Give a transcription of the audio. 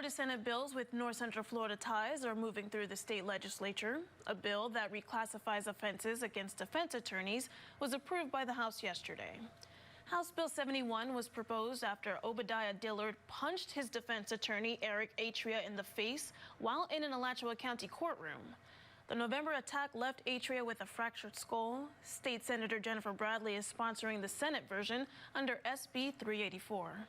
Florida Senate bills with North Central Florida ties are moving through the state legislature. A bill that reclassifies offenses against defense attorneys was approved by the House yesterday. House Bill 71 was proposed after Obadiah Dillard punched his defense attorney, Eric Atria, in the face while in an Alachua County courtroom. The November attack left Atria with a fractured skull. State Senator Jennifer Bradley is sponsoring the Senate version under SB 384.